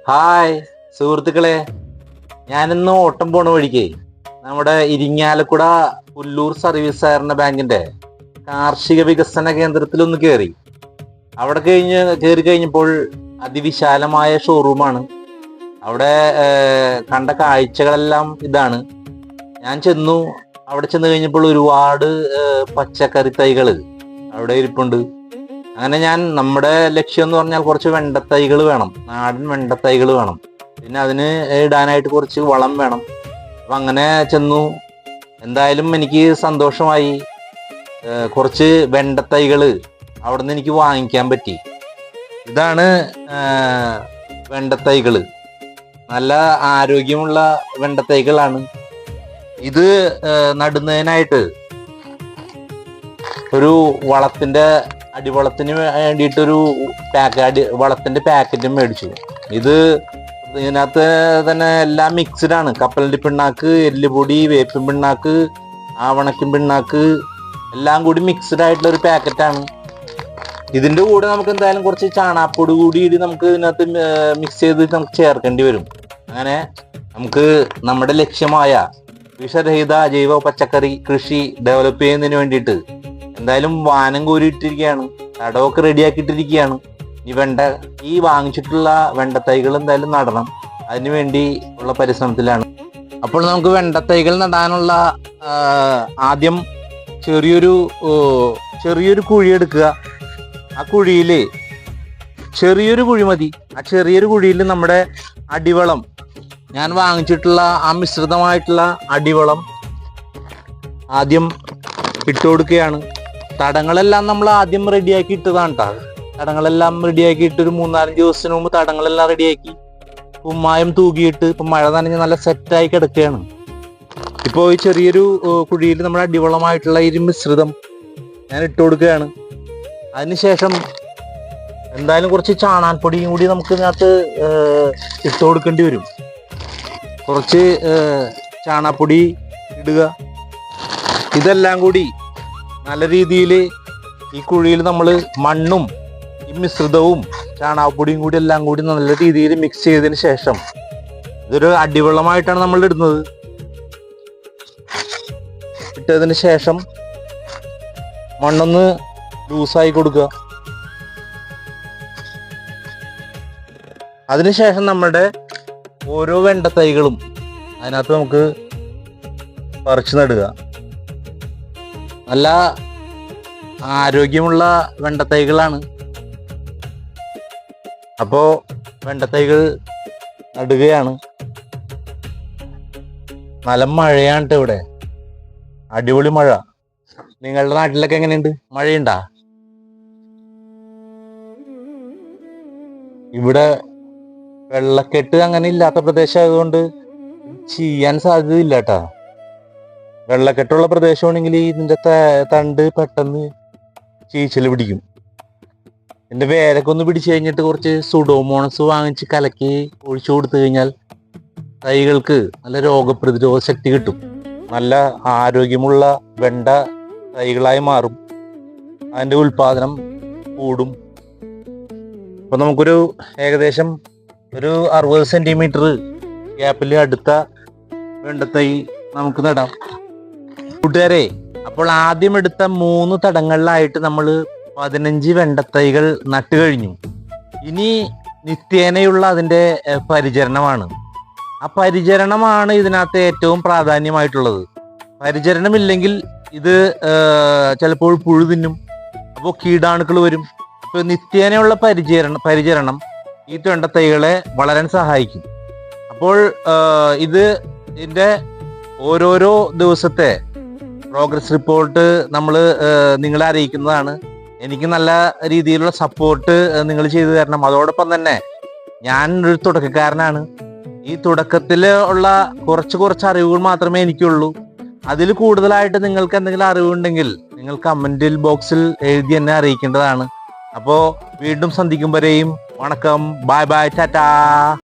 Hi സുഹൃത്തുക്കളെ, ഞാനിന്ന് ഓട്ടം പോണ വഴിക്ക് നമ്മുടെ ഇരിങ്ങാലക്കുട പുല്ലൂർ സർവീസ് സഹകരണ ബാങ്കിന്റെ കാർഷിക വികസന കേന്ദ്രത്തിൽ ഒന്ന് കയറി. അവിടെ കയറി കഴിഞ്ഞപ്പോൾ അതിവിശാലമായ ഷോറൂമാണ്. അവിടെ കണ്ട കാഴ്ചകളെല്ലാം ഇതാണ്. ഞാൻ ചെന്നു. അവിടെ ചെന്ന് കഴിഞ്ഞപ്പോൾ ഒരുപാട് പച്ചക്കറി തൈകള് അവിടെ ഇരിപ്പുണ്ട്. അങ്ങനെ നമ്മുടെ ലക്ഷ്യം എന്ന് പറഞ്ഞാൽ കുറച്ച് വെണ്ടത്തൈകൾ വേണം, നാടൻ വെണ്ടത്തൈകൾ വേണം. പിന്നെ അതിന് ഇടാനായിട്ട് കുറച്ച് വളം വേണം. അപ്പം അങ്ങനെ ചെന്നു. എന്തായാലും എനിക്ക് സന്തോഷമായി. കുറച്ച് വെണ്ടത്തൈകൾ അവിടെ നിന്ന് എനിക്ക് വാങ്ങിക്കാൻ പറ്റി. ഇതാണ് വെണ്ടത്തൈകൾ. നല്ല ആരോഗ്യമുള്ള വെണ്ടത്തൈകളാണ്. ഇത് നടുന്നതിനായിട്ട് ഒരു അടിവളത്തിന് വേണ്ടിയിട്ടൊരു വളത്തിന്റെ പാക്കറ്റും മേടിച്ചു. ഇതിനകത്ത് തന്നെ എല്ലാം മിക്സ്ഡ് ആണ്. കപ്പലണ്ടി പിണ്ണാക്ക്, എല്ലുപൊടി, വേപ്പിൻ പിണ്ണാക്ക്, ആവണക്കും പിണ്ണാക്ക് എല്ലാം കൂടി മിക്സ്ഡ് ആയിട്ടുള്ള ഒരു പാക്കറ്റാണ്. ഇതിന്റെ കൂടെ നമുക്ക് എന്തായാലും കുറച്ച് ചാണാപ്പൊടി കൂടി നമുക്ക് ഇതിനകത്ത് മിക്സ് ചെയ്ത് നമുക്ക് ചേർക്കേണ്ടി വരും. അങ്ങനെ നമുക്ക് നമ്മുടെ ലക്ഷ്യമായ വിഷരഹിത ജൈവ പച്ചക്കറി കൃഷി ഡെവലപ്പ് ചെയ്യുന്നതിന് വേണ്ടിയിട്ട് എന്തായാലും വാനം കോരിയിട്ടിരിക്കുകയാണ്. തടമൊക്കെ റെഡിയാക്കിയിട്ടിരിക്കുകയാണ്. ഈ വാങ്ങിച്ചിട്ടുള്ള വെണ്ടത്തൈകൾ എന്തായാലും നടണം. അതിനു വേണ്ടി ഉള്ള പരിശ്രമത്തിലാണ്. അപ്പോൾ നമുക്ക് വെണ്ടത്തൈകൾ നടാനുള്ള ആദ്യം ചെറിയൊരു കുഴി എടുക്കുക. ആ കുഴിയിൽ ചെറിയൊരു കുഴി മതി. ആ ചെറിയൊരു കുഴിയിൽ നമ്മുടെ അടിവളം, ഞാൻ വാങ്ങിച്ചിട്ടുള്ള ആ മിശ്രിതമായിട്ടുള്ള അടിവളം ആദ്യം ഇട്ട് കൊടുക്കുകയാണ്. തടങ്ങളെല്ലാം നമ്മൾ ആദ്യം റെഡിയാക്കി ഇട്ടതാണ് കേട്ടോ. തടങ്ങളെല്ലാം റെഡിയാക്കി ഇട്ട് ഒരു 3-4 ദിവസത്തിന് മുമ്പ് തടങ്ങളെല്ലാം റെഡിയാക്കി കുമ്മായം തൂകിയിട്ട് ഇപ്പം മഴ നനഞ്ഞ് നല്ല സെറ്റായി കിടക്കുകയാണ്. ഇപ്പോൾ ഈ ചെറിയൊരു കുഴിയിൽ നമ്മുടെ അടിവളമായിട്ടുള്ള ഈ മിശ്രിതം ഞാൻ ഇട്ട് കൊടുക്കുകയാണ്. അതിനുശേഷം എന്തായാലും കുറച്ച് ചാണാൻപ്പൊടിയും കൂടി നമുക്ക് ഇതിനകത്ത് ഇട്ട് കൊടുക്കേണ്ടി വരും. കുറച്ച് ചാണാപ്പൊടി ഇടുക. ഇതെല്ലാം കൂടി നല്ല രീതിയിൽ ഈ കുഴിയിൽ നമ്മൾ മണ്ണും ഈ മിശ്രിതവും ചാണകപ്പൊടിയും കൂടി എല്ലാം കൂടി നല്ല രീതിയിൽ മിക്സ് ചെയ്തതിന് ശേഷം ഇതൊരു അടിവെള്ളമായിട്ടാണ് നമ്മൾ ഇടുന്നത്. ഇട്ടതിന് ശേഷം മണ്ണൊന്ന് ലൂസായി കൊടുക്കുക. അതിനുശേഷം നമ്മുടെ ഓരോ വെണ്ടത്തൈകളും അതിനകത്ത് നമുക്ക് പറിച്ചു നടുക. നല്ല ആരോഗ്യമുള്ള വെണ്ടത്തൈകളാണ്. അപ്പോ വെണ്ടത്തൈകൾ നടുകയാണ്. നല്ല മഴയാണ് ഇവിടെ, അടിപൊളി മഴ. നിങ്ങളുടെ നാട്ടിലൊക്കെ എങ്ങനെയുണ്ട്? മഴയുണ്ടാ? ഇവിടെ വെള്ളക്കെട്ട് അങ്ങനെ ഇല്ലാത്ത പ്രദേശമായതുകൊണ്ട് ചെയ്യാൻ സാധ്യതയില്ല കേട്ടാ. വെള്ളക്കെട്ടുള്ള പ്രദേശമാണെങ്കിൽ ഇതിന്റെ തണ്ട് പെട്ടെന്ന് ചീച്ചൽ പിടിക്കും. ഇതിന്റെ വേരൊക്കെ ഒന്ന് പിടിച്ചു കഴിഞ്ഞിട്ട് കുറച്ച് സുഡോമോണസ് വാങ്ങിച്ച് കലക്കി ഒഴിച്ചു കൊടുത്തു കഴിഞ്ഞാൽ തൈകൾക്ക് നല്ല രോഗപ്രതിരോധ ശക്തി കിട്ടും. നല്ല ആരോഗ്യമുള്ള വെണ്ട തൈകളായി മാറും. അതിന്റെ ഉൽപാദനം കൂടും. അപ്പൊ നമുക്കൊരു ഏകദേശം ഒരു 60 സെന്റിമീറ്റർ ഗ്യാപ്പിൽ അടുത്ത വെണ്ടത്തൈ നമുക്ക് നടാം. കൂട്ടുകാരെ, അപ്പോൾ ആദ്യം എടുത്ത 3 തടങ്ങളിലായിട്ട് നമ്മൾ 15 വെണ്ടത്തൈകൾ നട്ടു കഴിഞ്ഞു. ഇനി നിത്യേനയുള്ള അതിൻ്റെ പരിചരണമാണ്. ആ പരിചരണമാണ് ഇതിനകത്ത് ഏറ്റവും പ്രാധാന്യമായിട്ടുള്ളത്. പരിചരണമില്ലെങ്കിൽ ഇത് ചിലപ്പോൾ പുഴു തിന്നും, അപ്പോൾ കീടാണുക്കൾ വരും. അപ്പോൾ നിത്യേനയുള്ള പരിചരണം ഈ വെണ്ടത്തൈകളെ വളരാൻ സഹായിക്കും. അപ്പോൾ ഇതിൻ്റെ ഓരോരോ ദിവസത്തെ പ്രോഗ്രസ് റിപ്പോർട്ട് നമ്മൾ നിങ്ങളെ അറിയിക്കുന്നതാണ്. എനിക്ക് നല്ല രീതിയിലുള്ള സപ്പോർട്ട് നിങ്ങൾ ചെയ്തു തരണം. അതോടൊപ്പം തന്നെ ഞാൻ ഒരു തുടക്കക്കാരനാണ്. ഈ തുടക്കത്തിൽ ഉള്ള കുറച്ച് അറിവുകൾ മാത്രമേ എനിക്കുള്ളൂ. അതിൽ കൂടുതലായിട്ട് നിങ്ങൾക്ക് എന്തെങ്കിലും അറിവുണ്ടെങ്കിൽ നിങ്ങൾ കമന്റിൽ ബോക്സിൽ എഴുതി എന്നെ അറിയിക്കേണ്ടതാണ്. അപ്പോൾ വീണ്ടും സന്ധിക്കും വരെയും വണക്കം, ബൈ ബൈ, ടാറ്റാ.